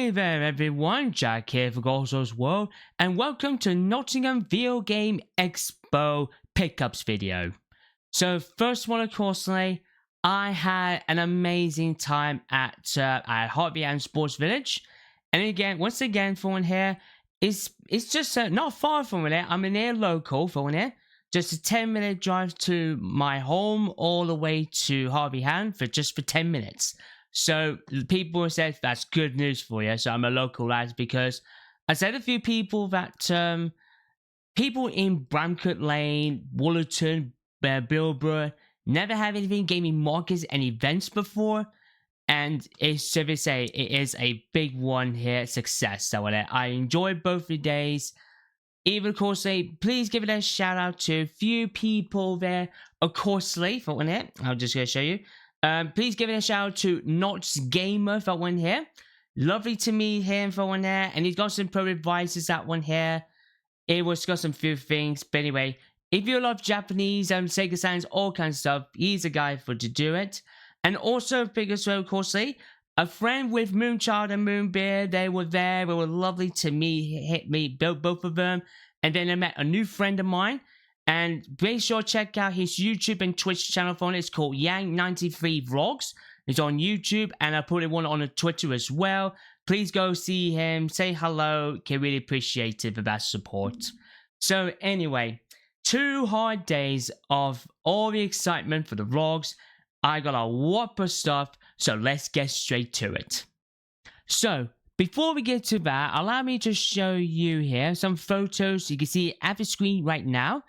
Hey there everyone, Jack here for Gozo's World, and welcome to Nottingham Video Game Expo pickups video. So first one, of course, I had an amazing time at Harvey and Sports Village, and again, once again, for one here, it's just not far from there. I'm in here local for one here, just a 10-minute drive to my home, all the way to Harvey Hand for 10 minutes. So people said that's good news for you. So I'm a local lad, because I said a few people that people in Bramcote Lane, Woollerton, Bilborough never have anything gaming markets and events before, and it's, so they say, it is a big one here, success. So I enjoyed both the days. Even, of course, please give it a shout out to a few people there. Of course, for one here, I'm just going to show you. Please give it a shout out to NottsGamer for one here. Lovely to meet him for one there. And he's got some pro advices, that one here. It was got some few things. But anyway, if you love Japanese and Sega Sounds, all kinds of stuff, he's a guy for to do it. And also, figures, of course, a friend with Moonchild and Moonbeard. They were there. They were lovely to meet both of them. And then I met a new friend of mine. And be sure to check out his YouTube and Twitch channel for it. It's called Yang93 Vlogs. It's on YouTube, and I put one on Twitter as well. Please go see him, say hello. Can really appreciate it for that support. So anyway, 2 hard days of all the excitement for the vlogs. I got a whopper stuff, so let's get straight to it. So before we get to that, allow me to show you here some photos you can see at the screen right now.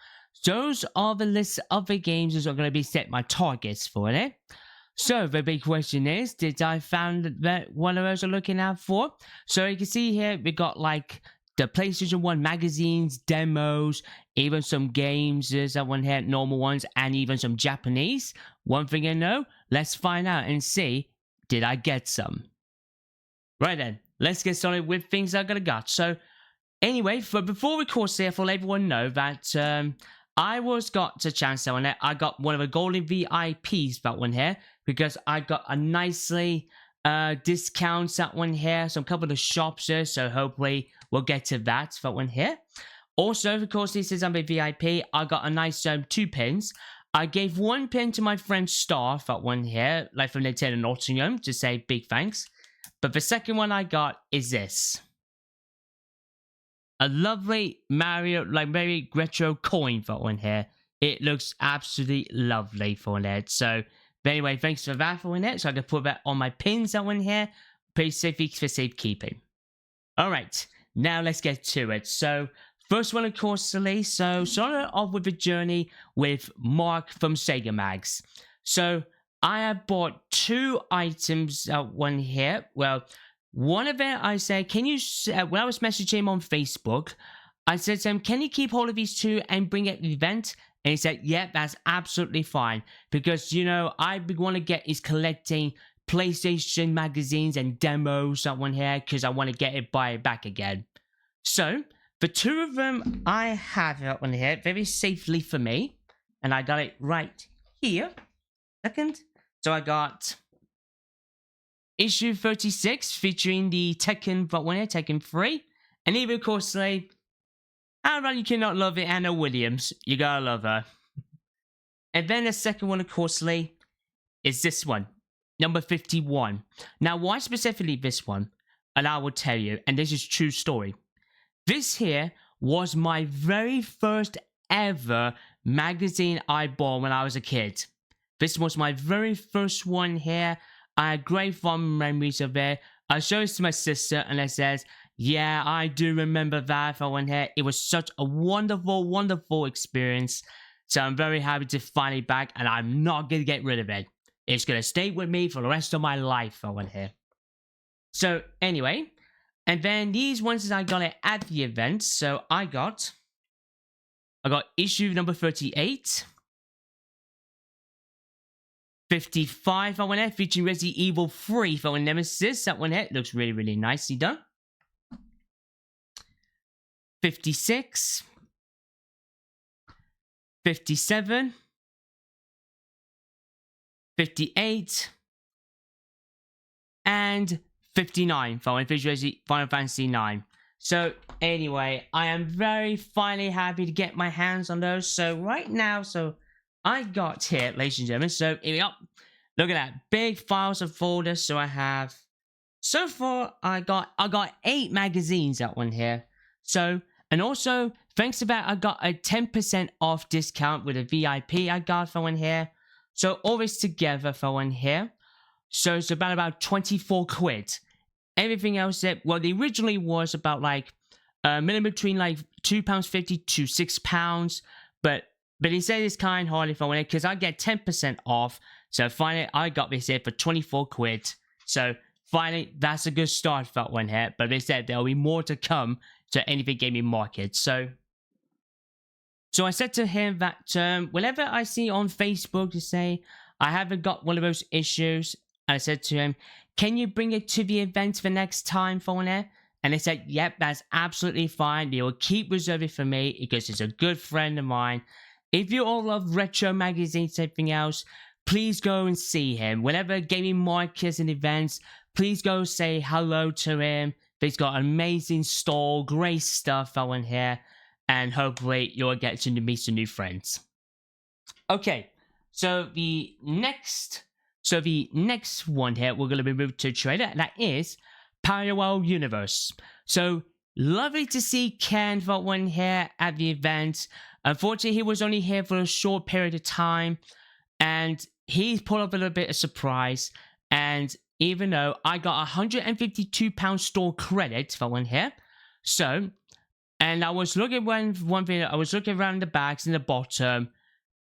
Those are the lists of the games that are going to be set my targets for it. So the big question is, did I find that one of those I'm looking out for? So you can see here, we got like the PlayStation 1 magazines, demos, even some games, there's that one here, normal ones, and even some Japanese. One thing I know, let's find out and see, did I get some? Right then, let's get started with things I'm going to got. So anyway, before we course here, I'll let everyone know that I got a chance that one there. I got one of the golden VIPs, that one here, because I got a nicely discounts, that one here, some couple of the shops here, so hopefully we'll get to that one here. Also, of course, this is a VIP. I got a nice 2 pins. I gave 1 pin to my friend Star, that one here, like from Nintendo Nottingham, to say big thanks. But the second one I got is this. A lovely Mario, like very retro coin for one here. It looks absolutely lovely for that. So, but anyway, thanks for that for it. So I can put that on my pins, that one here. Pretty safe for safekeeping. Alright, now let's get to it. So, first one, of course, so started off with a journey with Mark from Sega Mags. So, I have bought 2 items, one here. Well, one of it, I said, can you, when I was messaging him on Facebook, I said to him, can you keep hold of these 2 and bring it to the event? And he said, yeah, that's absolutely fine. Because, you know, I want to get is collecting PlayStation magazines and demos, that one here, because I want to get it, buy it back again. So, the 2 of them, I have that one here, very safely for me. And I got it right here. Second. So I got issue 36 featuring the Tekken, one here, Tekken 3. And even, of course, how about you cannot love it, Anna Williams. You gotta love her. And then the second one, of course, is this one. Number 51. Now, why specifically this one? And I will tell you, and this is true story. This here was my very first ever magazine I bought when I was a kid. This was my very first one here. I had great fond memories of it. I showed it to my sister and I says, yeah, I do remember that for one here. It was such a wonderful, wonderful experience. So I'm very happy to find it back, and I'm not going to get rid of it. It's going to stay with me for the rest of my life for one here. So anyway, and then these ones I got it at the event. So I got issue number 38. 55, that one here, featuring Resident Evil 3 for one Nemesis. That one here looks really, really nicely done. 56. 57. 58. And 59 for Final Fantasy 9. So anyway, I am very finally happy to get my hands on those. So right now, I got here, ladies and gentlemen. So here we go. Look at that, big files of folders. So I have, so far I got 8 magazines that one here. So, and also thanks to that I got a 10% off discount with a VIP I got for one here. So all this together for one here. So it's about 24 quid. Everything else that, well, they originally was about like minimum between like £2.50 to £6, but he said it's kind of hard if I want it because I get 10% off. So finally I got this here for 24 quid. So finally that's a good start for that one here. But they said there'll be more to come to Anything Gaming Market. So I said to him that whenever I see on Facebook to say I haven't got one of those issues, I said to him, can you bring it to the event for next time for it? And they said, yep, that's absolutely fine. They will keep reserving for me because he's a good friend of mine. If you all love retro magazines and everything else, please go and see him. Whenever gaming markets and events, please go say hello to him. He's got an amazing stall, great stuff on here. And hopefully you'll get to meet some new friends. Okay, so the next one here, we're going to be moved to a trailer, and that is Parallel Universe. So lovely to see Ken for one here at the event. Unfortunately, he was only here for a short period of time, and he put up a little bit of surprise. And even though I got £152 store credit for one here, so, and I was looking I was looking around the bags in the bottom,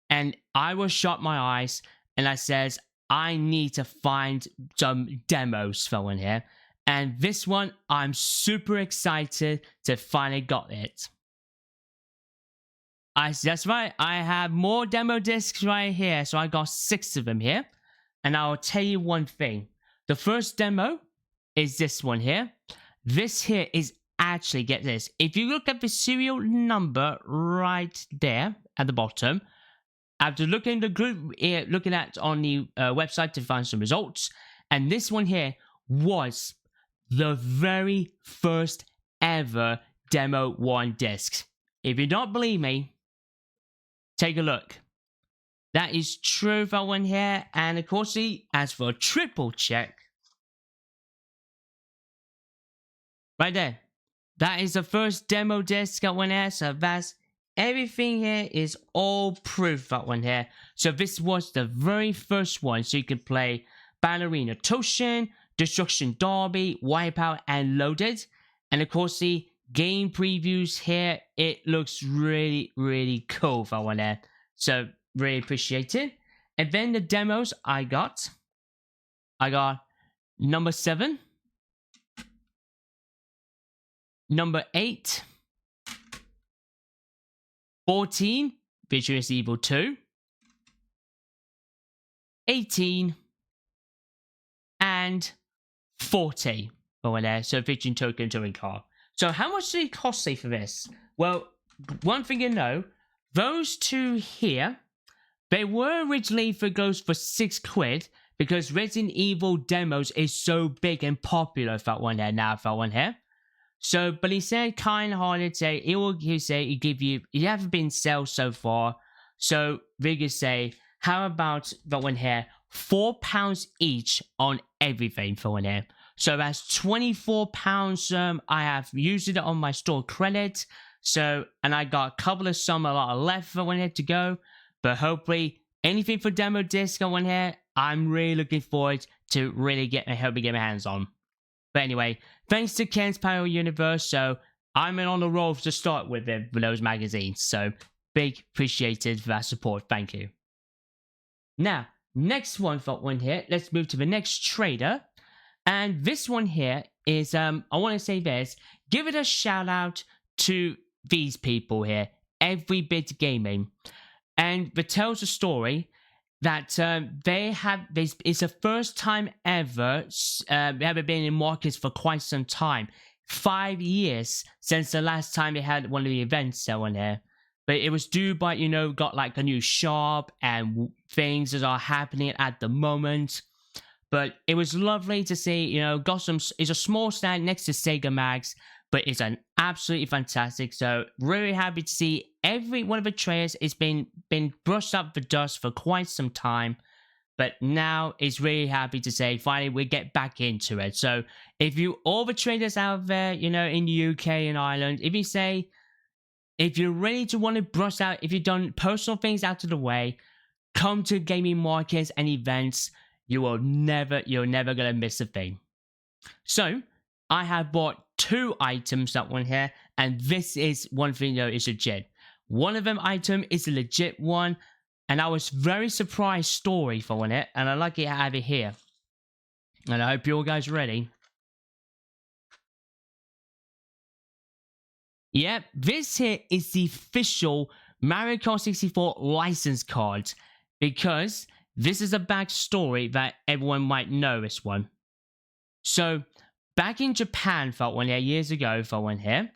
and I was shut my eyes, and I says, I need to find some demos for one here. And this one, I'm super excited to finally got it. That's right, I have more demo discs right here. So I got 6 of them here. And I'll tell you one thing. The first demo is this one here. This here is actually, get this. If you look at the serial number right there at the bottom, after looking at on the website to find some results, and this one here was the very first ever demo 1 disc. If you don't believe me, take a look. That is true for one here, and of course, as for a triple check, right there, that is the first demo disc got one there. So that's everything here is all proof that one here. So this was the very first one. So you could play Ballerina Toshin, Destruction Derby, Wipeout, and Loaded. And of course, the game previews here, it looks really, really cool for one there. So really appreciate it. And then the demos I got number 7, number 8, 14, Visuous Evil 2, 18, and 40 over there. So featuring Token Touring Car. So how much did it cost for this? Well, one thing you know, those 2 here, they were originally for 6 quid because Resident Evil demos is so big and popular for that one there now for that one here. So, but he said kind of hard to say, he give you, you haven't been sold so far. So we could say, how about that one here, £4 each on everything for one here. So that's £24. I have used it on my store credit. So, and I got a couple of a lot left for one here to go. But hopefully, anything for demo disc on one here, I'm really looking forward to really help me get my hands on. But anyway, thanks to Ken's Parallel Universe, so I'm on the roll to start with those magazines. So, big appreciated for that support. Thank you. Now, next one for one here. Let's move to the next trader. And this one here is, I want to say this. Give it a shout out to these people here. Every Bit Gaming. And it tells a story that it's the first time ever they haven't been in markets for quite some time. 5 years since the last time they had one of the events on here. But it was due by, got like a new shop and things that are happening at the moment. But it was lovely to see, you know, got some, it's a small stand next to Sega Mags, but it's an absolutely fantastic. So really happy to see every one of the trailers. It's been brushed up for dust for quite some time. But now it's really happy to say finally we get back into it. So if you all the traders out there, you know, in the UK and Ireland, if you're ready to want to brush out, if you've done personal things out of the way, come to gaming markets and events. You're never gonna miss a thing. So I have bought 2 items that one here, and this is one thing though is legit. One of them item is a legit one, and I was very surprised story for one it, and I like it to have it here. And I hope you all guys ready. Yep, this here is the official Mario Kart 64 license card, because this is a backstory that everyone might know this one. So, back in Japan for one here, years ago for one here,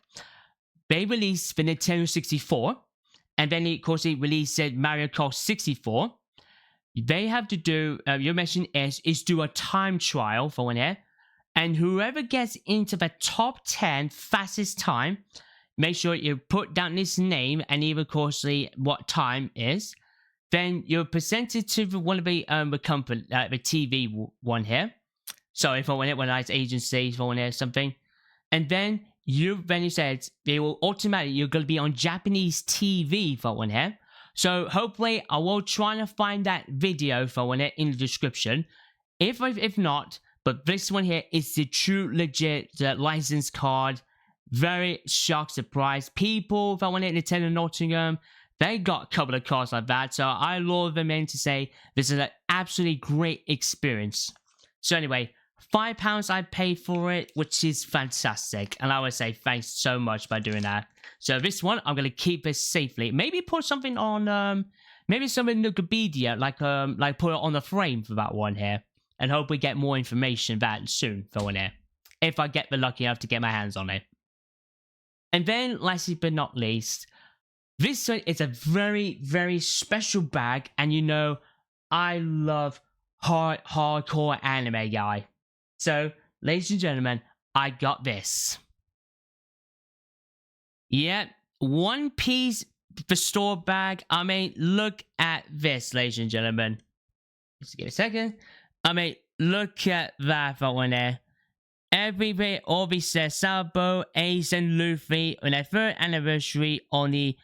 they released the Nintendo 64, and then of course they released Mario Kart 64. They have to do, your mission is do a time trial for one here, and whoever gets into the top 10 fastest time, make sure you put down this name and even of course what time is. Then you're presented to one of the company, the TV one here. Sorry for when it's agency for one here something, and then you said they will automatically you're going to be on Japanese TV for one here. So hopefully I will try to find that video for one here in the description. If not, but this one here is the true legit license card. Very shocked, surprised. People for one here Nintendo Nottingham. They got a couple of cards like that, so I lure them in to say this is an absolutely great experience. So anyway, £5 I paid for it, which is fantastic, and I would say thanks so much by doing that. So this one, I'm gonna keep it safely. Maybe put something on, maybe something in Wikipedia, like put it on the frame for that one here, and hope we get more information that soon for one here, if I get the lucky enough to get my hands on it. And then, lastly but not least, this one is a very, very special bag, and you know, I love hardcore anime guy. So, ladies and gentlemen, I got this. Yep, One Piece the store bag. I mean, look at this, ladies and gentlemen. Just give me a second. I mean, look at that one there. Everybody always says Sabo, Ace, and Luffy on their 3rd anniversary on the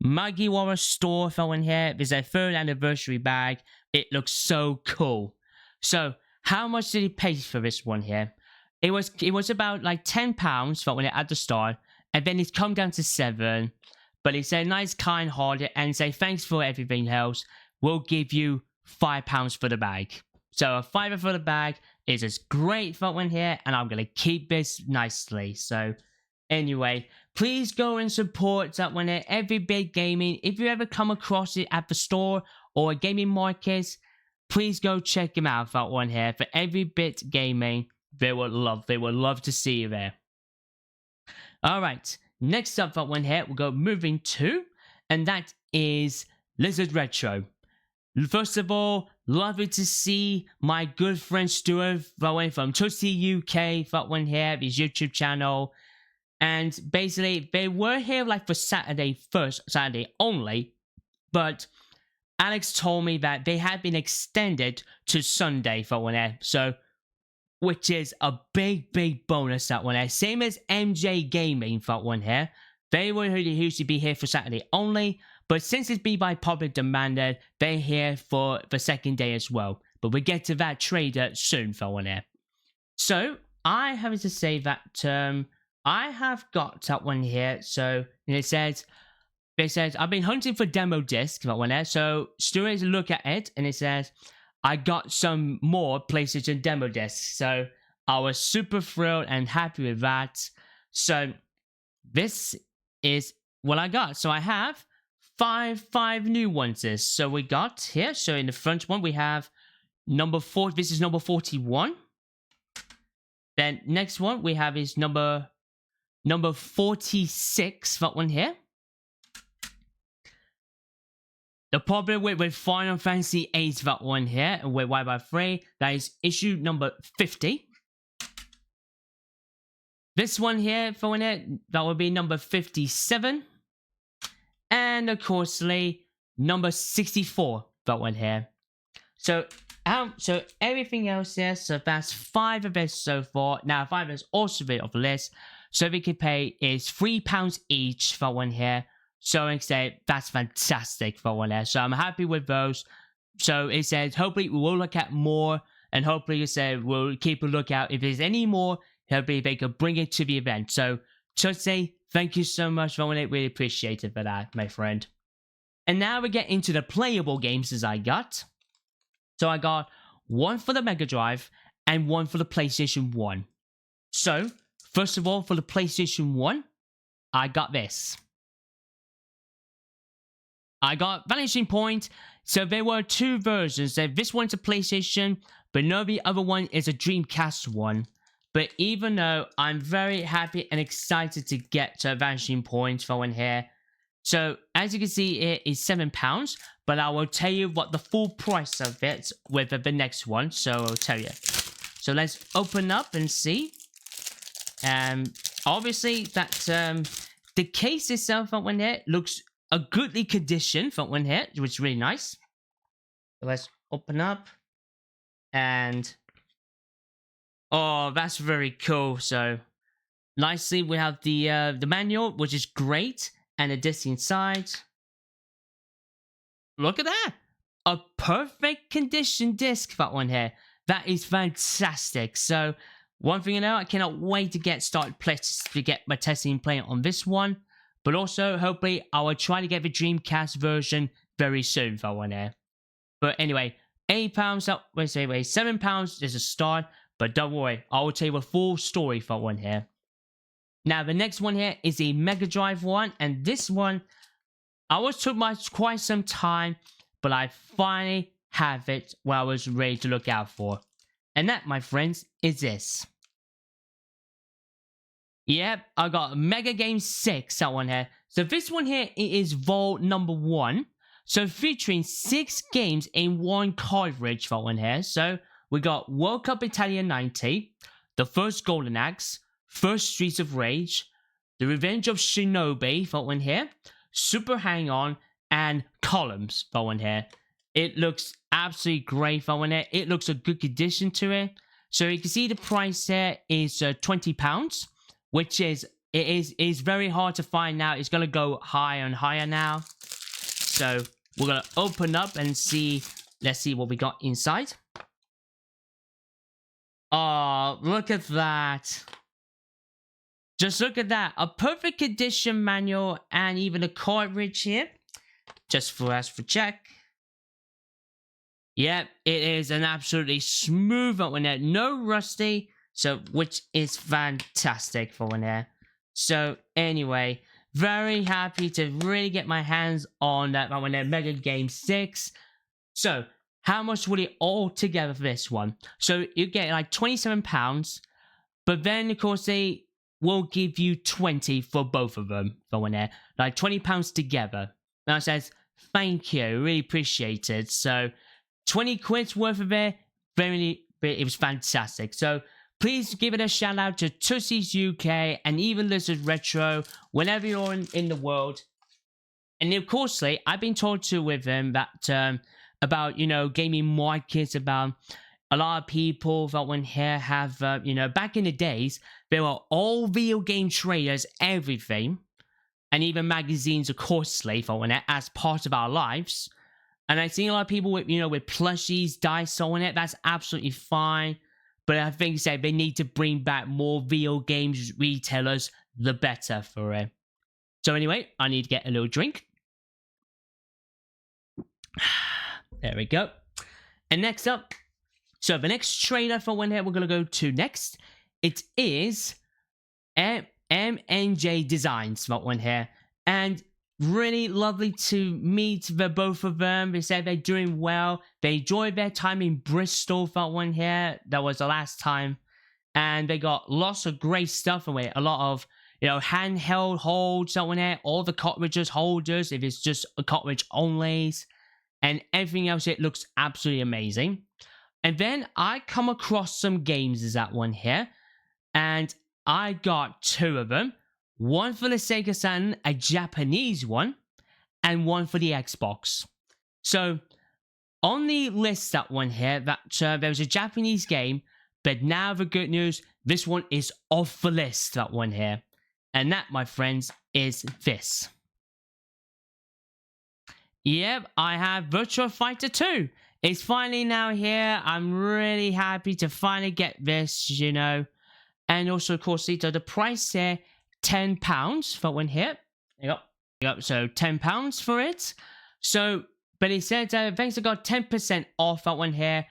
Mugiwara store for one here. There's a 3rd anniversary bag. It looks so cool. So, how much did he pay for this one here? It was about like £10 for when it at the start, and then it's come down to 7. But he said nice, kind-hearted, and say thanks for everything else. We'll give you £5 for the bag. So a £5 for the bag is a great for one here, and I'm gonna keep this nicely. So anyway, please go and support that one here, Every Bit Gaming. If you ever come across it at the store or a gaming market, please go check him out, that one here, for Every Bit Gaming. They would love to see you there. Alright, next up, that one here, we'll go moving to, and that is Lizard Retro. First of all, lovely to see my good friend Stuart from TootyUk, that one here, his YouTube channel. And basically, they were here like for Saturday only, but Alex told me that they had been extended to Sunday for one there. So, which is a big bonus that one there. Same as MJ Gaming for one here. They were who used to be here for Saturday only, but since it's been by public demanded, they're here for the 2nd day as well. But we'll get to that trader soon for one here. So, I have to say that I have got that one here. So, they said, I've been hunting for demo disc, that one there. So, Stuart look at it, and it says, I got some more PlayStation demo discs. So, I was super thrilled and happy with that. So, this is what I got. So, I have five new ones. So, we got here. So, in the front one, we have number 4. This is number 41. Then, next one, we have is number 46, that one here. The problem with Final Fantasy VIII, that one here, and with Y-by-3, that is issue number 50. This one here, for one here, that will be number 57. And of course, number 64, that one here. So everything else there, so that's 5 of it so far. Now 5 is also a bit of a list. So we can pay is £3 each for one here. So instead, that's fantastic for one there. So I'm happy with those. So it says hopefully we will look at more, and hopefully it said we'll keep a lookout if there's any more. Hopefully they could bring it to the event. So just say thank you so much for it. Really appreciate it for that, my friend. And now we get into the playable games as I got. So I got one for the Mega Drive and one for the PlayStation 1. So first of all, for the PlayStation 1, I got this. I got Vanishing Point. So there were 2 versions. So this one's a PlayStation, but no, the other one is a Dreamcast one. But even though I'm very happy and excited to get Vanishing Point for one here. So as you can see, it is £7, but I will tell you what the full price of it with the next one. So I'll tell you. So let's open up and see. Obviously that the case itself for one here looks a goodly condition for one here, which is really nice. So let's open up, and oh, that's very cool. So nicely we have the manual, which is great, and the disc inside. Look at that, a perfect condition disc for one here. That is fantastic. So one thing you know, I cannot wait to get started to get my testing playing on this one. But also, hopefully, I will try to get the Dreamcast version very soon for one here. But anyway, £8, wait, £7 is a start. But don't worry, I will tell you a full story for one here. Now, the next one here is a Mega Drive one. And this one, I was took quite some time, but I finally have it where I was ready to look out for. And that, my friends, is this. Yep, I got Mega Game 6, that one here. So this one here is Vault number 1. So featuring 6 games in one cartridge for one here. So we got World Cup Italia 90, The First Golden Axe, First Streets of Rage, The Revenge of Shinobi for one here, Super Hang On, and Columns for one here. It looks absolutely great for one here. It looks a good condition to it. So you can see the price there is £20. Which is very hard to find now. It's gonna go higher and higher now. So we're gonna open up and see. Let's see what we got inside. Oh, look at that! Just look at that. A perfect condition manual and even a cartridge here. Just for us for check. Yep, it is an absolutely smooth one there. No rusty. So, which is fantastic for one there. So, anyway, very happy to really get my hands on that one there, Mega Game 6. So, how much will it all together for this one? So, you get like £27, but then, of course, they will give you 20 for both of them for one there. Like £20 together. Now, it says, thank you, really appreciate it. So, 20 quid's worth of it, it was fantastic. So, please give it a shout out to TootyUk and even Lizard Retro whenever you're in the world. And of course, I've been told to with them that about, you know, gaming markets, about a lot of people that when here have, you know, back in the days, there were all video game traders, everything, and even magazines, of course, for when as part of our lives. And I see a lot of people with, you know, with plushies, dice on it. That's absolutely fine. But I think they need to bring back more video games retailers, the better for it. So anyway, I need to get a little drink. There we go. And next up, so the next trailer for one here we're going to go to next, it is MNJ Designs for one here. And really lovely to meet the both of them. They said they're doing well. They enjoyed their time in Bristol for one here. That was the last time. And they got lots of great stuff away. A lot of, you know, handheld holds that one here. All the cartridges holders if it's just a cartridge only. and everything else, it looks absolutely amazing. And then I come across some games as that one here, and I got 2 of them. One for the Sega Saturn, a Japanese one, and one for the Xbox. So on the list, that one here, that there was a Japanese game, but now the good news, this one is off the list, that one here. And that, my friends, is this. Yep, I have Virtua Fighter 2. It's finally now here. I'm really happy to finally get this, you know. And also, of course, the price here, £10 for one here. Yep, so £10 for it. So, but it said, thanks, I got 10% off that one here.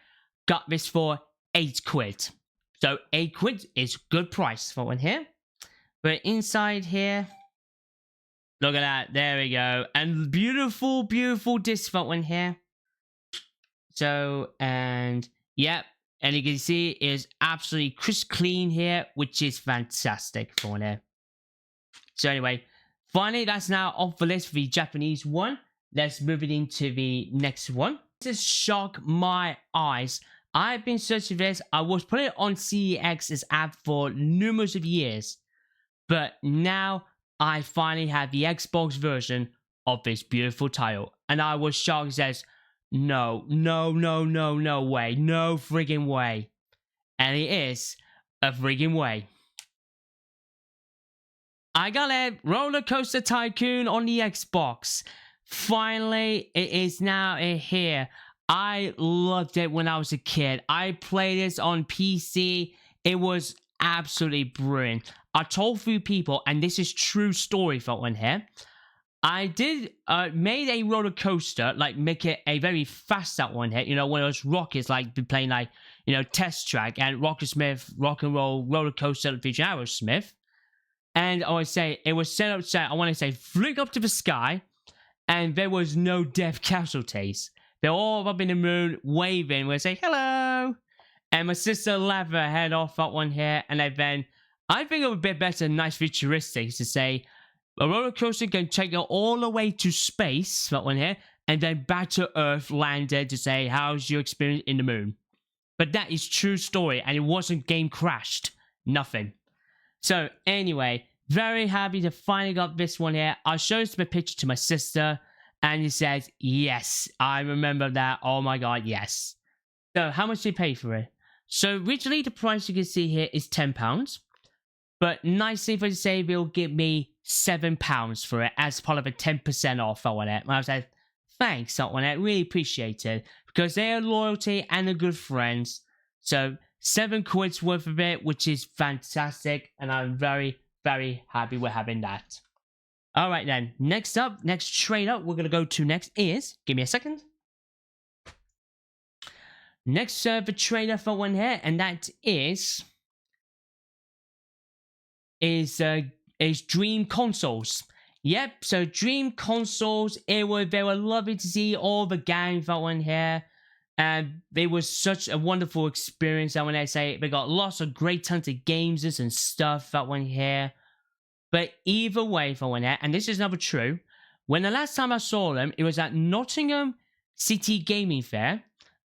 Got this for £8. So £8 is good price for one here. But inside here, look at that. There we go. And beautiful, beautiful disc for one here. So, and yep. And you can see it is absolutely crisp clean here, which is fantastic for one here. So anyway, finally, that's now off the list for the Japanese one. Let's move it into the next one. This shocked my eyes. I've been searching for this. I was putting it on CEX's app for numerous of years. But now I finally have the Xbox version of this beautiful title. And I was shocked. It says, no way. No friggin' way. And it is a friggin' way. I got a Roller Coaster Tycoon on the Xbox. Finally, it is now here. I loved it when I was a kid. I played this on PC. It was absolutely brilliant. I told a few people, and this is true story for one here. I did made a roller coaster, like make it a very fast that one here. You know, one of those rockets, like be playing like, you know, test track and Rock and Roll roller coaster featuring Aerosmith. And I would say it was set up, I want to say, flick up to the sky, and there was no death casualties. They're all up in the moon waving. We say hello, and my sister laughed her head off that one here, and then I think it would be better, nice futuristic to say. A roller coaster can take you all the way to space, that one here, and then back to Earth landed to say, how's your experience in the moon? But that is true story, and it wasn't game crashed. Nothing. So, anyway, very happy to finally got this one here. I showed the picture to my sister, and he says, yes, I remember that. Oh my god, yes. So, how much did you pay for it? So, originally, the price you can see here is £10. But nicely for the say, they'll give me £7 for it as part of a 10% off on it. And I was like, thanks on it. Really appreciate it. Because they are loyalty and are good friends. So £7 worth of it, which is fantastic. And I'm very, very happy we're having that. Alright then. Next up, next trailer we're going to go to next is, give me a second. Next server trailer for one here, and that is Dream Consoles. Yep, so Dream Consoles, they were lovely to see all the gang that one here. And it was such a wonderful experience. And when I say they got lots of great tons of games and stuff that one here. But either way for one here, and this is never true. When the last time I saw them, it was at Nottingham City Gaming Fair.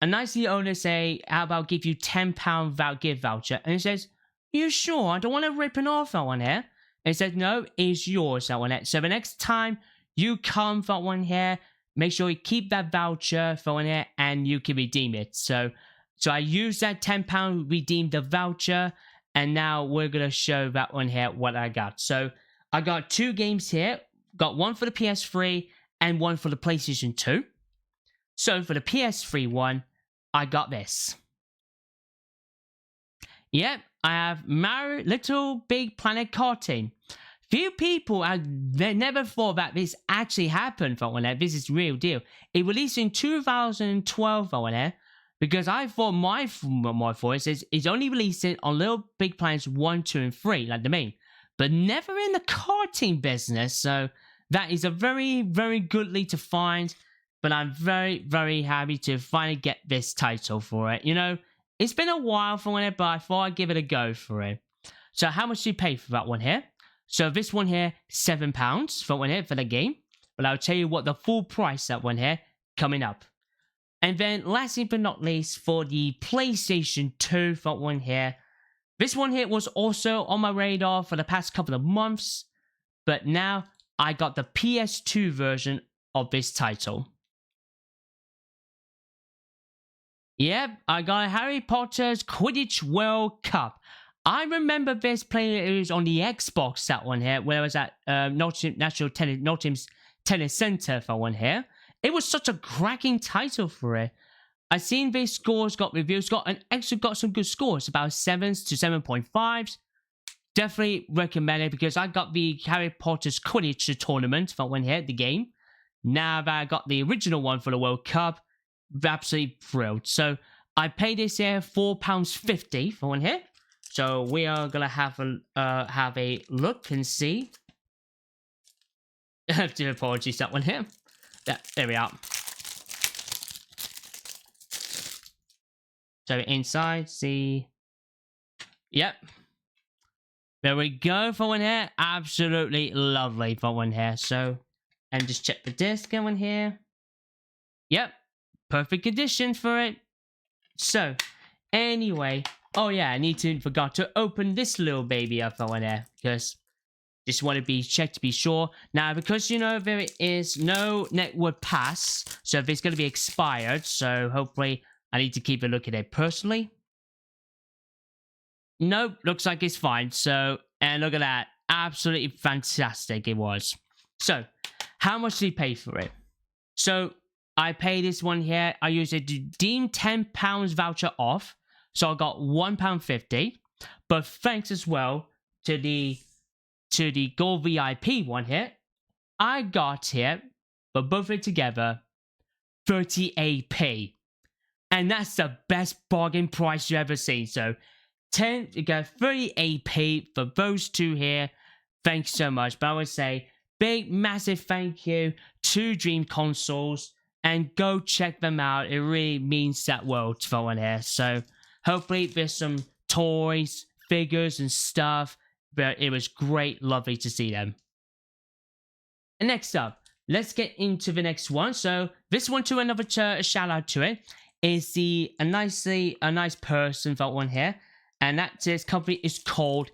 A nicely owner say, how about give you £10 gift voucher? And it says, you sure? I don't want to rip it off that one here. And it says, no, it's yours, that one here. So the next time you come for one here, make sure you keep that voucher for one here and you can redeem it. So I used that £10, redeemed the voucher, and now we're going to show that one here what I got. So I got 2 games here. Got one for the PS3 and one for the PlayStation 2. So for the PS3 one, I got this. Yep, I have Mario Little Big Planet Karting. Few people have never thought that this actually happened for one there. This is real deal. It released in 2012 for one there, because I thought my voice is it's only releasing on Little Big Planets 1, 2, and 3, like the main, but never in the karting business. So that is a very, very good lead to find. But I'm very, very happy to finally get this title for it. You know, it's been a while for it, but I thought I'd give it a go for it. So how much do you pay for that one here? So this one here, £7 for one here for the game. But I'll tell you what the full price that one here coming up. And then lastly but not least, for the PlayStation 2 front one here. This one here was also on my radar for the past couple of months, but now I got the PS2 version of this title. Yep, I got Harry Potter's Quidditch World Cup. I remember this playing it was on the Xbox, that one here, where I was at Nottingham's Tennis Centre for one here. It was such a cracking title for it. I seen these scores got reviews, got some good scores, about 7s to 7.5s. Definitely recommend it because I got the Harry Potter's Quidditch tournament for one here, the game. Now that I got the original one for the World Cup, absolutely thrilled. So I paid this here £4.50 for one here. So we are gonna have a look and see. Apologies, that one here. Yeah, there we are. So inside, see. Yep. There we go for one here. Absolutely lovely for one here. So, and just check the disc going here. Yep. Perfect condition for it. So, anyway. Oh yeah, forgot to open this little baby up for one here. Because just want to be checked to be sure. Now, because you know there is no network pass. So if it's going to be expired. So hopefully I need to keep a look at it personally. Nope, looks like it's fine. So, and look at that. Absolutely fantastic it was. So, how much did you pay for it? So, I paid this one here. I used a deemed £10 voucher off. So, I got £1.50. But thanks as well to the Gold VIP one here. I got here, but both of it together, 38p. And that's the best bargain price you've ever seen. So, you got 38p for those two here. Thanks so much. But I would say big, massive thank you to Dream Consoles. And go check them out. It really means that world for one here. So, hopefully there's some toys, figures, and stuff. But it was great, lovely to see them. And next up, let's get into the next one. So, this one to another shout out to it. Is a nice person for one here, and this company is called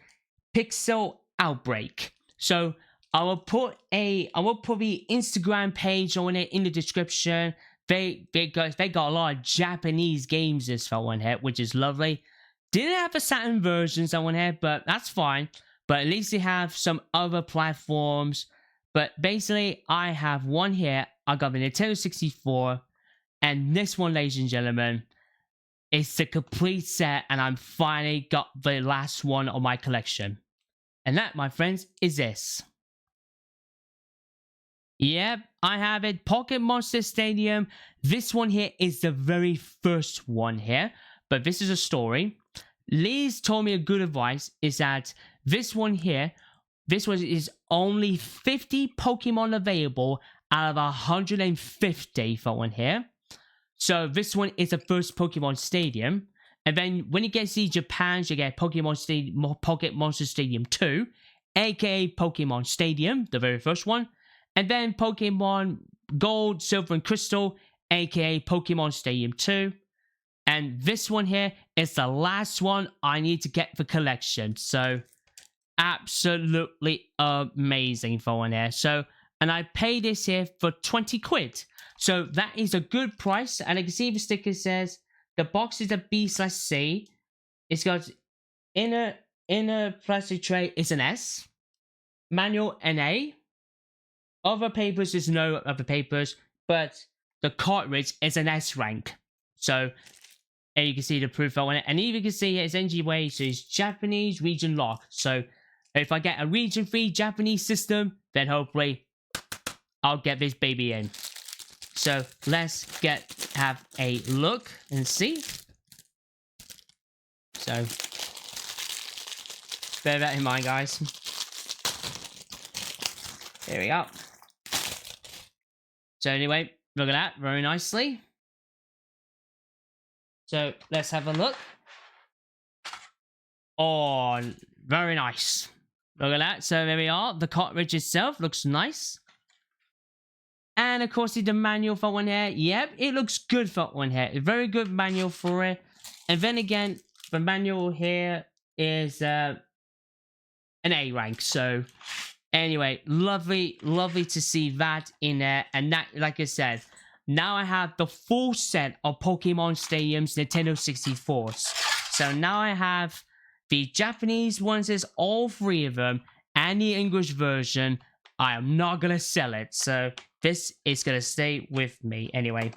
Pixel Outbreak. So I will put the Instagram page on it in the description. They got a lot of Japanese games this for one here, which is lovely. Didn't have the Saturn versions on one here, but that's fine. But at least they have some other platforms. But basically, I have one here. I got the Nintendo 64. And this one, ladies and gentlemen, is the complete set, and I'm finally got the last one of my collection. And that, my friends, is this. Yep, I have it. Pocket Monster Stadium. This one here is the very first one here, but this is a story. Liz told me a good advice is that this one here, this one is only 50 Pokemon available out of 150 for one here. So this one is the first Pokemon Stadium. And then when you get to Japan, you get Pocket Monster Stadium 2, aka Pokemon Stadium, the very first one. And then Pokemon Gold, Silver, and Crystal, aka Pokemon Stadium 2. And this one here is the last one I need to get for collection. So, absolutely amazing for one here. So, and I paid this here for 20 quid. So that is a good price. And I can see the sticker says the box is a B/C. It's got inner plastic tray is an S. Manual an A. Other papers is no other papers. But the cartridge is an S rank. So and you can see the proof on it. And even you can see it's NGWay, so it's Japanese region lock. So if I get a region 3 Japanese system, then hopefully I'll get this baby in. So let's have a look and see. So bear that in mind, guys. There we go. So anyway, look at that, very nicely. So let's have a look. Oh, very nice. Look at that. So there we are. The cartridge itself looks nice. And of course, the manual for one here. Yep, it looks good for one here. A very good manual for it. And then again, the manual here is an A rank. So anyway, lovely to see that in there. And that, like I said, now I have the full set of Pokemon Stadium's Nintendo 64s. So now I have the Japanese ones, is all 3 of them, and the English version. I am not gonna sell it, so this is gonna stay with me anyway.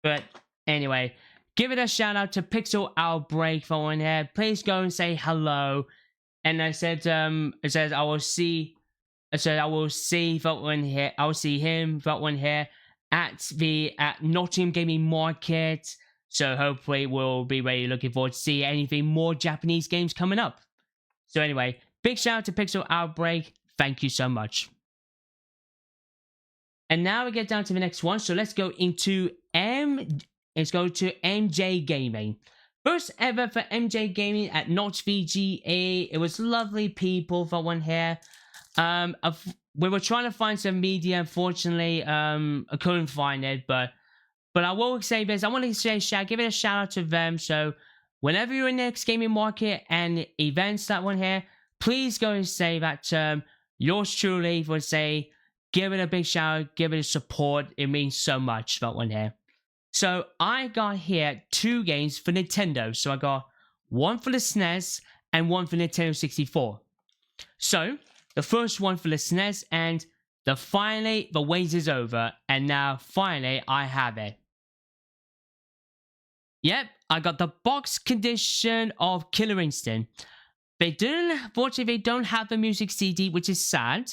But anyway, give it a shout out to Pixel Outbreak for one here. Please go and say hello. And I said, it says I will see that one here. I will see him that one here at Nottingham Gaming Market. So hopefully we'll be really looking forward to see anything more Japanese games coming up. So anyway, big shout out to Pixel Outbreak. Thank you so much. And now we get down to the next one. So let's go into MJ Gaming. First ever for MJ Gaming at NottsVGE. It was lovely people for one here. We were trying to find some media. Unfortunately, I couldn't find it, but I will say this. I want to say give it a shout out to them. So whenever you're in the next gaming market and events, that one here, please go and say that yours truly would say, give it a big shout out, give it a support. It means so much, that one here. So I got here 2 games for Nintendo. So I got one for the SNES and one for Nintendo 64. So the first one for the SNES, and finally the wait is over, and now finally I have it. Yep, I got the box condition of Killer Instinct. Unfortunately, they don't have the music CD, which is sad.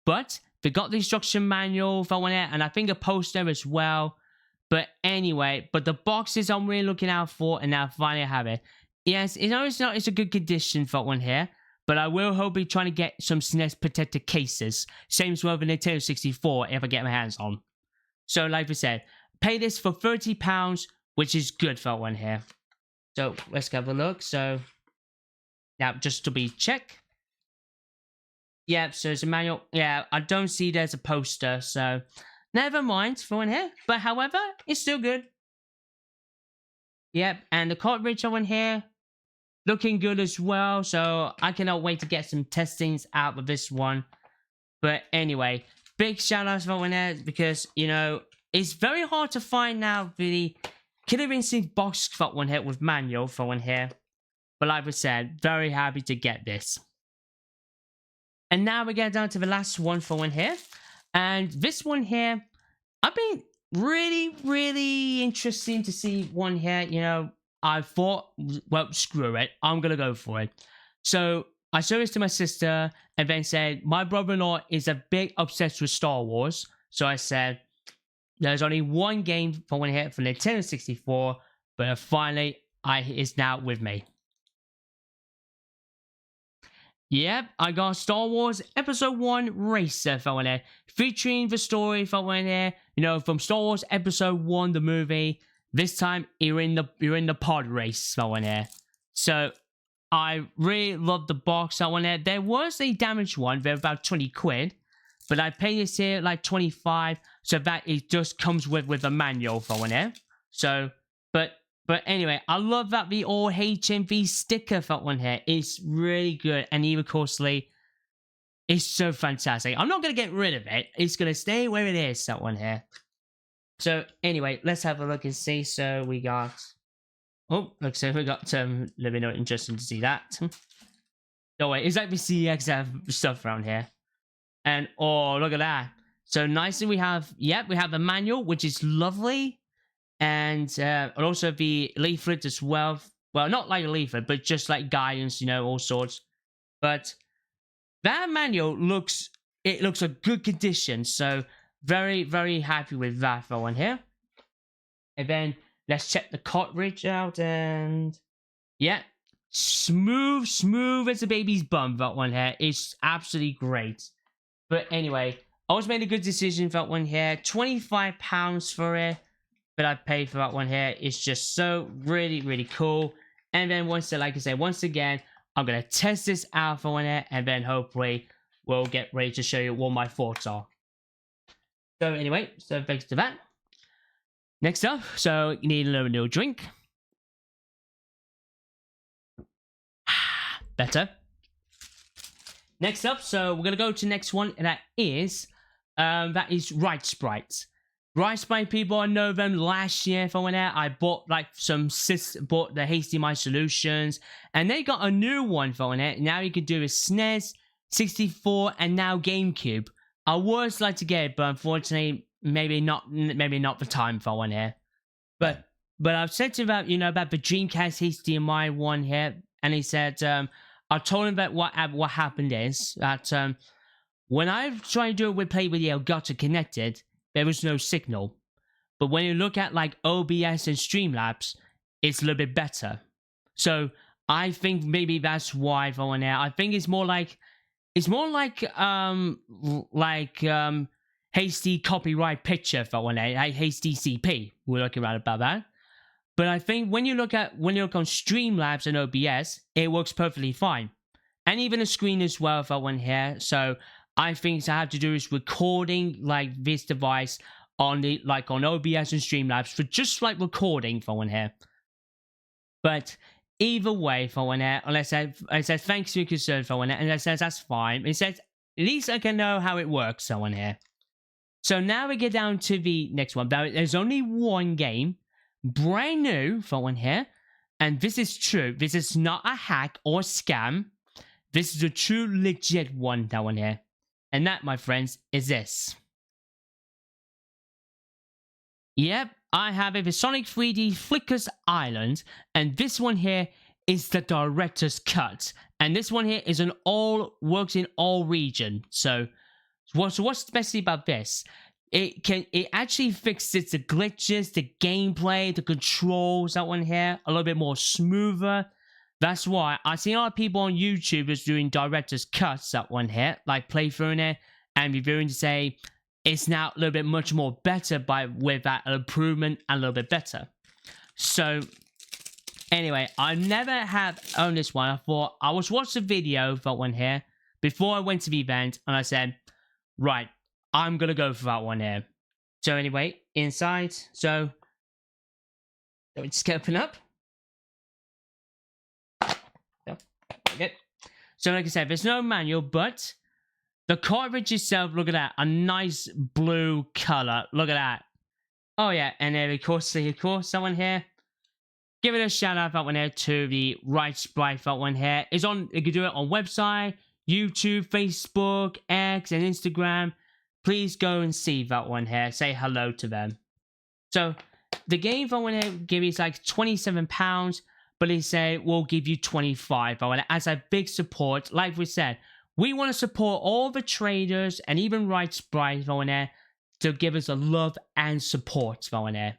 But they got the instruction manual for one here, and I think a poster as well. But anyway, the boxes I'm really looking out for, and now finally I have it. Yes, it's a good condition for one here, but I will hope be trying to get some SNES protected cases. Same as well with Nintendo 64 if I get my hands on. So like I said, pay this for £30, which is good for one here. So let's have a look. So now just to be check. Yeah, so it's a manual. Yeah, I don't see there's a poster, so never mind for one here. But however, it's still good. Yep, and the cartridge on here, looking good as well. So I cannot wait to get some testings out of this one. But anyway, big shout out for one here, because, you know, it's very hard to find now the Killer Instinct box for one here with manual for one here. But like I said, very happy to get this. And now we get down to the last one for one here. And this one here, I've been really interesting to see one here. You know, I thought, well, screw it, I'm gonna go for it. So I showed this to my sister and then said, my brother-in-law is a big obsessed with Star Wars. So I said, there's only one game for one here for Nintendo 64, but finally it's now with me. Yep, I got Star Wars Episode 1 Racer for one here, featuring the story for one here, you know, from Star Wars Episode 1, the movie. This time, you're in the pod race for one here. So, I really love the box for one here. There was a damaged one, they're about 20 quid, but I paid this here like 25, so that it just comes with a manual for one here. So, But anyway, I love that the all HMV sticker for one here is really good, and even costly. It's so fantastic. I'm not going to get rid of it. It's going to stay where it is, that one here. So anyway, let's have a look and see. So we got... Oh, look, so we got let me know, interesting to see that. No, wait, it's like the CX stuff around here. And, oh, look at that. So nicely we have, yep, we have the manual, which is lovely. And also the leaflet as well. Well, not like a leaflet, but just like guidance, you know, all sorts. But that manual looks a good condition. So very happy with that for one here. And then let's check the cartridge out, and yeah, smooth as a baby's bum, that one here. It's absolutely great. But anyway, I always made a good decision for that one here. £25 for it. But I paid for that one here. It's just so really cool. And then once again, I'm gonna test this out for one here, and then hopefully we'll get ready to show you what my thoughts are. So anyway, so thanks to that. Next up, so you need a little drink. Better. Next up, so we're gonna go to the next one, and that is Right Sprite. Right Sprite, people, I know them last year. If I went out, I bought like bought the Hasty My Solutions, and they got a new one for it. Now you can do a SNES, 64, and now GameCube. I would like to get it, but unfortunately, maybe not the time for one here. But I've said to him about the Dreamcast HDMI one here, and he said I told him that what happened is that when I tried to do it with play with the Elgato connected, there was no signal. But when you look at like OBS and Streamlabs, it's a little bit better. So I think maybe that's why for one here. I think it's more like hasty copyright picture for one here, like hasty CP. We're looking right about that. But I think when you look on Streamlabs and OBS, it works perfectly fine. And even the screen as well for one here. So I think I have to do is recording like this device on on OBS and Streamlabs for just like recording for one here. But either way for one here, unless I said thanks for your concern for one here, and I says that's fine. It says at least I can know how it works for one here. So now we get down to the next one. There's only one game, brand new for one here, and this is true. This is not a hack or scam. This is a true legit one, that one here. And that, my friends, is this. Yep, I have a Sonic 3D Flickers Island, and this one here is the director's cut. And this one here is works in all region. So what's the best thing about this? It actually fixes the glitches, the gameplay, the controls, that one here, a little bit more smoother. That's why I see a lot of people on YouTube is doing director's cuts, that one here, like playthrough it and reviewing to say it's now a little bit much more better with that improvement and a little bit better. So anyway, I never have owned this one. I thought I was watching a video for that one here before I went to the event, and I said, right, I'm gonna go for that one here. So anyway, inside, so let me just open up. Okay. So like I said, there's no manual, but the cartridge itself, look at that, a nice blue color. Look at that. Oh yeah, and then of course, someone here. Give it a shout out that one here to the Right Sprite that one here. It's on, you can do it on website, YouTube, Facebook, X, and Instagram. Please go and see that one here. Say hello to them. So the game that one here give you like £27, but they say we'll give you 25 as a big support. Like we said, we want to support all the traders and even Right Sprite that one here to give us a love and support that one here.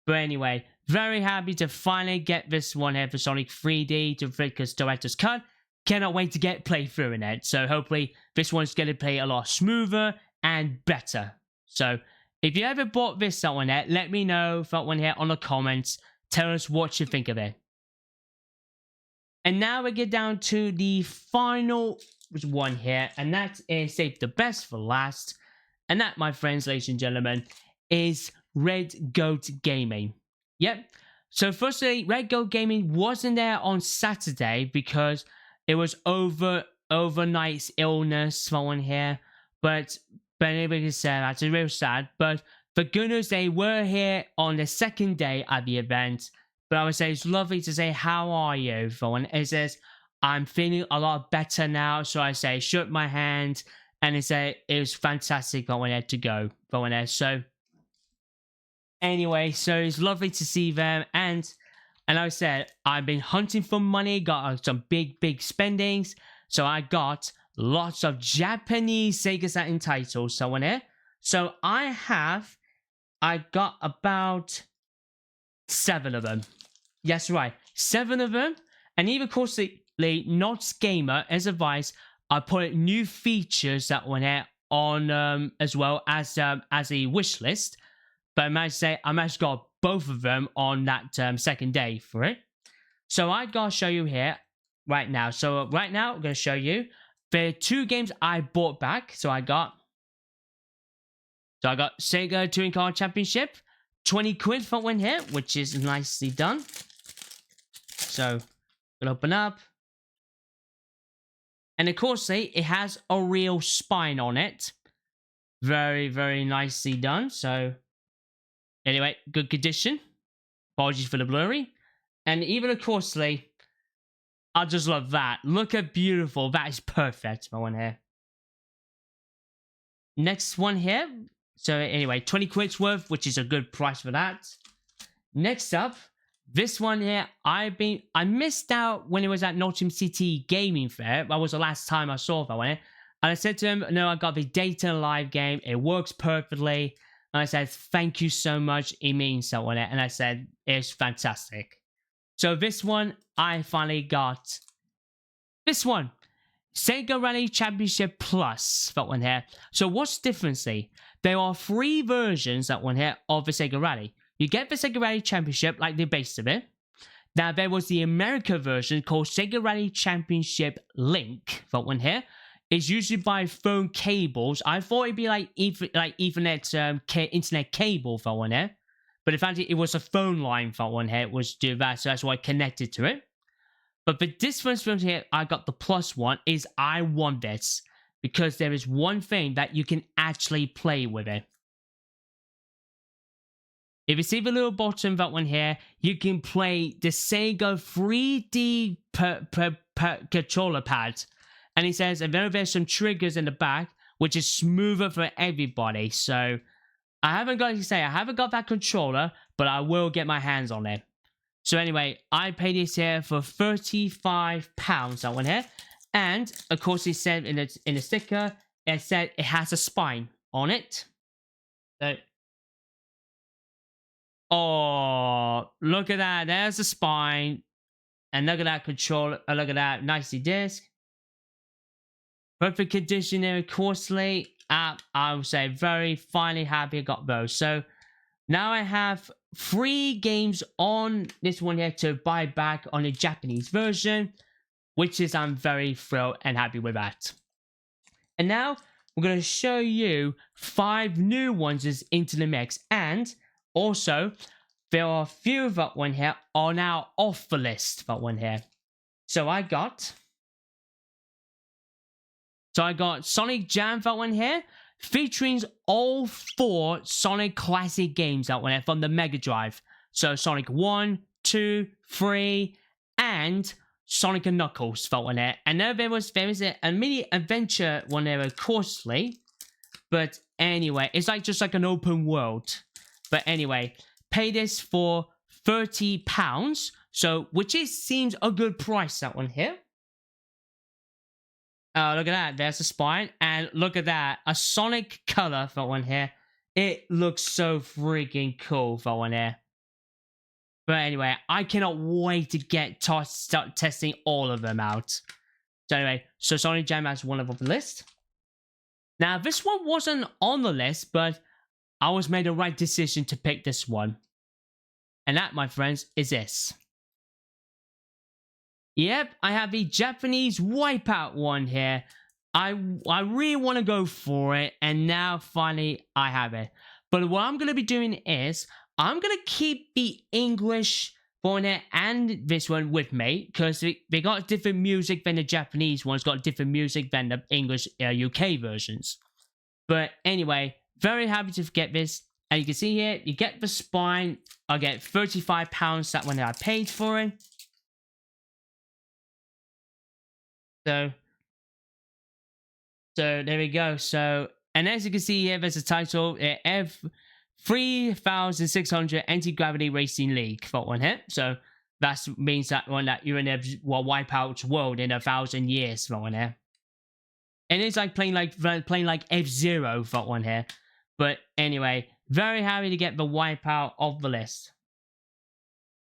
But anyway, very happy to finally get this one here for Sonic 3D to Flickers Director's Cut. Cannot wait to get playthrough in it. So hopefully this one's going to play a lot smoother and better. So if you ever bought this that one here, let me know that one here on the comments. Tell us what you think of it. And now we get down to the final one here, and that is save the best for last. And that, my friends, ladies and gentlemen, is Red Goat Gaming. Yep. So firstly, Red Goat Gaming wasn't there on Saturday because it was overnight illness for one here. But anybody can say that's real sad. But for goodness, they were here on the second day at the event. But I would say it's lovely to say, how are you? For one, it says, I'm feeling a lot better now. So I say, shook my hand, and it said it was fantastic for one to go for one. So anyway, so it's lovely to see them, and I said I've been hunting for money, got some big spendings, so I got lots of Japanese Sega Saturn titles. So on it, so I got about 7 of them. Yes, right, 7 of them, and even of course the NottsGamer as advice, I put new features that went out on as well as a wish list. But I managed to say I managed to got both of them on that second day for it. So I gotta show you here right now. So right now I'm gonna show you the 2 games I bought back. So I got So I got Sega Touring Car Championship, 20 quid for one here, which is nicely done. So, gonna open up. And of course, it has a real spine on it. Very, very nicely done. So, anyway, good condition. Apologies for the blurry. And even of course, I just love that. Look at beautiful. That is perfect for one here. Next one here. So anyway, 20 quid's worth, which is a good price for that. Next up, this one here, I missed out when it was at Nottingham City Gaming Fair. That was the last time I saw that one. And I said to him, no, I got the Data Live game. It works perfectly. And I said, thank you so much. It means so on it. And I said, it's fantastic. So this one, I finally got this one. Sega Rally Championship Plus, that one here. So what's the difference? There are 3 versions, that one here, of the Sega Rally. You get the Sega Rally Championship, like the base of it. Now, there was the America version called Sega Rally Championship Link, that one here. It's usually by phone cables. I thought it'd be like Ethernet internet cable, that one here. But in fact, it was a phone line, that one here. It was do that, so that's why I connected to it. But the difference from here, I got the plus one, is I want this. Because there is one thing that you can actually play with it. If you see the little bottom, that one here, you can play the Sega 3D controller pad. And he says, and then there's some triggers in the back, which is smoother for everybody. So, I haven't got that controller, but I will get my hands on it. So anyway, I paid this here for £35, that one here. And, of course, it said in the sticker, it said it has a spine on it. So, oh, look at that. There's the spine. And look at that controller. Look at that. Nicely disc. Perfect condition there, of course. I would say very finally happy I got those. So, now I have 3 games on this one here to buy back on the Japanese version. Which is, I'm very thrilled and happy with that. And now, we're going to show you 5 new ones into the mix. And, also, there are a few of that one here are now off the list, that one here. So, I got Sonic Jam, that one here. Featuring all 4 Sonic classic games, that one here, from the Mega Drive. So, Sonic 1, 2, 3, and Sonic and Knuckles, that one there. And now there is a mini adventure one there, of course. But anyway, it's just like an open world. But anyway, pay this for £30. So, which seems a good price, that one here. Oh, look at that. There's the spine. And look at that. A Sonic color, that one here. It looks so freaking cool, that one here. But anyway, I cannot wait to start testing all of them out. So anyway, so Sonic Jam has one of the list. Now, this one wasn't on the list, but I was made the right decision to pick this one. And that, my friends, is this. Yep, I have the Japanese Wipeout one here. I really want to go for it, and now finally I have it. But what I'm going to be doing is, I'm going to keep the English one and this one with me, because they got different music than the Japanese ones, got different music than the English UK versions. But anyway, very happy to get this. And you can see here, you get the spine. I get £35, that one that I paid for it. So there we go. So, and as you can see here, there's a title, 3600 Anti-Gravity Racing League, that one here. So that means that one that you're in a Wipeout world in 1,000 years, that one here. And it's like playing like F-Zero, that one here. But anyway, very happy to get the Wipeout of the list.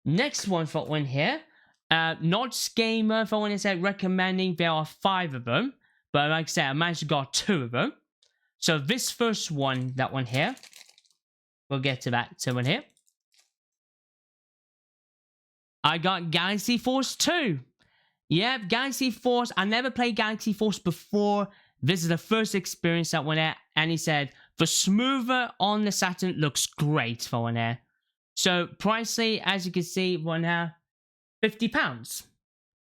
Next one, that one here. NottsGamer, that one is recommending. There are 5 of them. But like I said, I managed to get 2 of them. So this first one, that one here. We'll get to that one here. I got Galaxy Force 2. Yep, Galaxy Force. I never played Galaxy Force before. This is the first experience that went out. And he said, the smoother on the Saturn looks great for one here. So pricely, as you can see, one here, £50.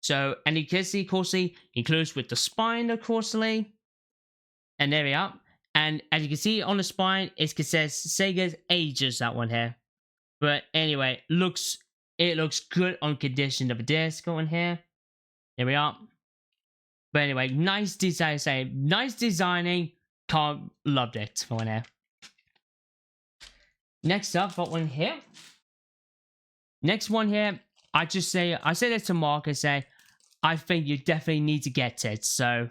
So, and you can see, of course, includes with the spine, of course, and there we are. And as you can see on the spine, it says Sega's Ages, that one here. But anyway, it looks good on condition of a disc on here. There we are. But anyway, nice design, nice designing. Loved it for one here. Next up, got one here. Next one here, I say this to Mark, I say, I think you definitely need to get it. So,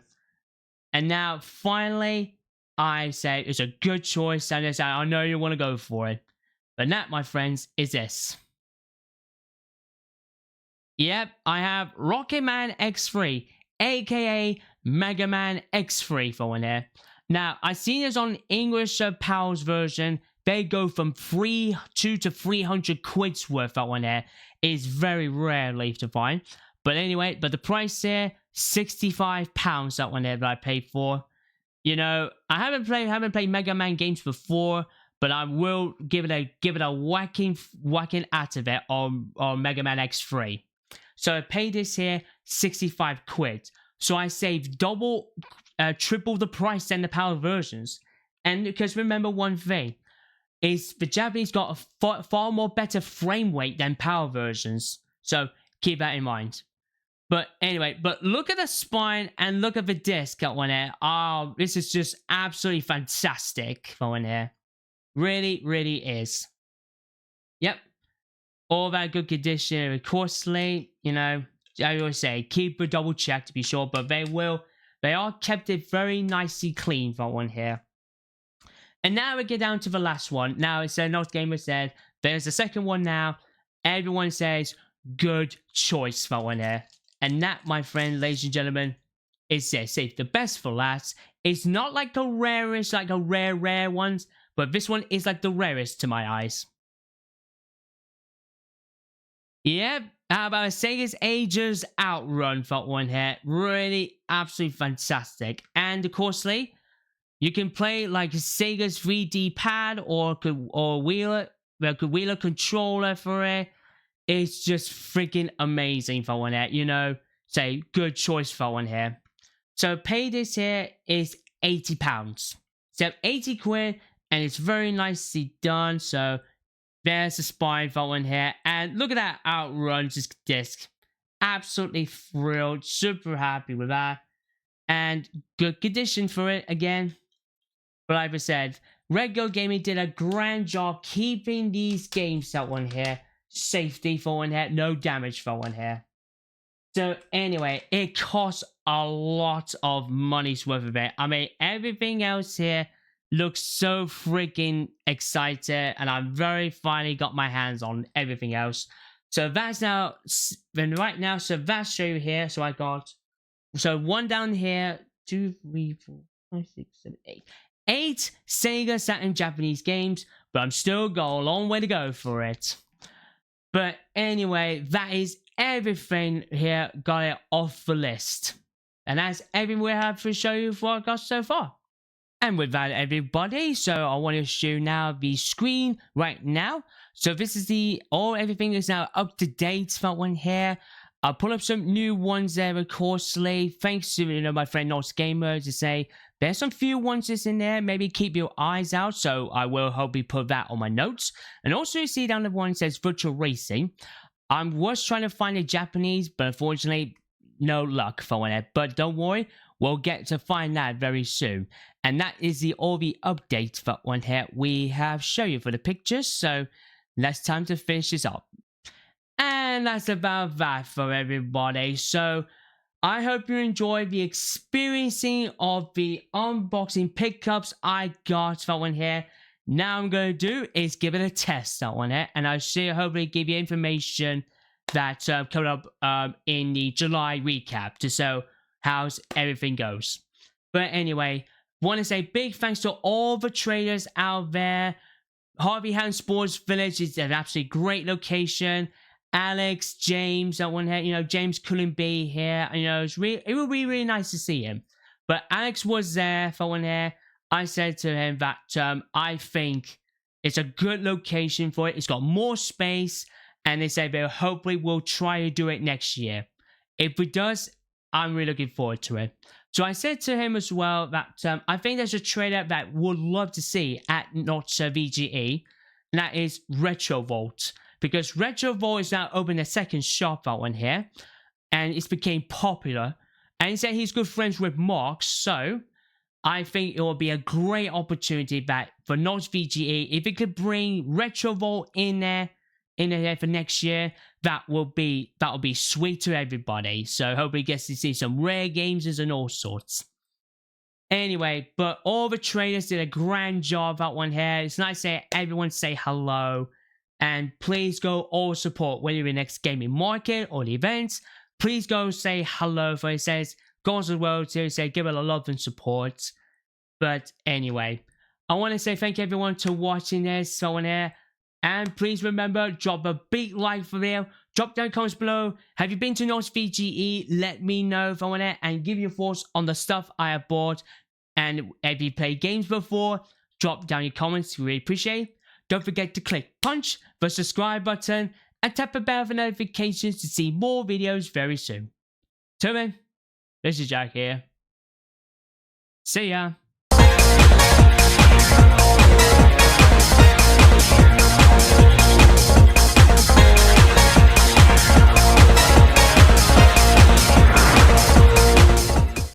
and now finally, I say it's a good choice, and I know you want to go for it. But that, my friends, is this. Yep, I have Rocket Man X3, aka Mega Man X3 for one here. Now, I've seen this on English PAL's version. They go from 2 to 300 quid's worth that one here. It's very rarely to find. But anyway, but the price here, £65 that one there that I paid for. You know, I haven't played Mega Man games before, but I will give it a whacking out of it on Mega Man X3. So I paid this here 65 quid. So I saved triple the price than the PAL versions. And because remember one thing, is the Japanese got a far more better frame rate than PAL versions. So keep that in mind. But anyway, but look at the spine and look at the disc that one here. Oh, this is just absolutely fantastic for one here. Really, really is. Yep. All that good condition, of course, you know, I always say, keep a double check to be sure, but they are kept it very nicely clean for one here. And now we get down to the last one. Now, it's NottsGamer said, there's a second one now. Everyone says, good choice for one here. And that, my friend, ladies and gentlemen, is this. Save the best for last. It's not like the rarest, like the rare ones, but this one is like the rarest to my eyes. Yep, how about Sega's Ages Outrun for one here. Really, absolutely fantastic. And of course, you can play like Sega's 3D pad or wheeler controller for it. It's just freaking amazing for one here. You know, say good choice for one here. So pay this here is £80. So 80 quid, and it's very nicely done. So there's the spine for one here, and look at that Outrun disc. Absolutely thrilled, super happy with that, and good condition for it again. But like I said, Red Go Gaming did a grand job keeping these games that one here. Safety for one here, no damage for one here. So anyway, it costs a lot of money's worth of it. I mean, everything else here looks so freaking excited, and I'm very finally got my hands on everything else. So that's now, then right now, so that's show you here. So I got, so one down here, 2, 3, 4, 5, 6, 7, 8. 8 Sega Saturn Japanese games, but I'm still got a long way to go for it. But anyway, that is everything here. Got it off the list. And that's everything we have to show you for what I got so far. And with that, everybody, so I want to show you now the screen right now. So this is everything is now up to date for one here. I'll pull up some new ones there, of course, thanks to my friend NottsGamer to say there's some few ones just in there. Maybe keep your eyes out. So I will hopefully put that on my notes. And also you see down the one that says virtual racing. I was trying to find a Japanese, but unfortunately, no luck for one. But don't worry, we'll get to find that very soon. And that is all the updates for one here we have shown you for the pictures. So let's time to finish this up. And that's about that for everybody. So I hope you enjoy the experiencing of the unboxing pickups I got for one here. Now I'm going to do is give it a test that one here, and I should hopefully give you information that's coming up in the July recap to show how everything goes. But anyway, want to say big thanks to all the traders out there. Harvey Hand Sports Village is an absolutely great location. Alex, James, that one here, James couldn't be here. It would be really nice to see him. But Alex was there for one here. I said to him that I think it's a good location for it. It's got more space, and they said they hopefully will try to do it next year. If it does, I'm really looking forward to it. So I said to him as well that I think there's a trailer that would love to see at NottsVGE, and that is Retro Vault. Because Retro Vault is now opening a second shop out on here, and it's became popular. And he said he's good friends with Mark, so I think it will be a great opportunity that for NottsVGE, if it could bring Retro Vault in there for next year, that'll be sweet to everybody. So hopefully gets to see some rare games and all sorts. Anyway, but all the traders did a grand job that one here. It's nice to say everyone say hello. And please go all support whether you're in the next gaming market or the events. Please go say hello for it says Goals of the World Series, say give it a love and support. But anyway, I want to say thank you everyone to watching this on here. And please remember, drop a big like for video. Drop down comments below. Have you been to NottsVGE? Let me know if I want it, and give your thoughts on the stuff I have bought. And if you played games before, drop down your comments. We really appreciate it. Don't forget to click punch the subscribe button and tap the bell for notifications to see more videos very soon. Till then, this is Jack here. See ya.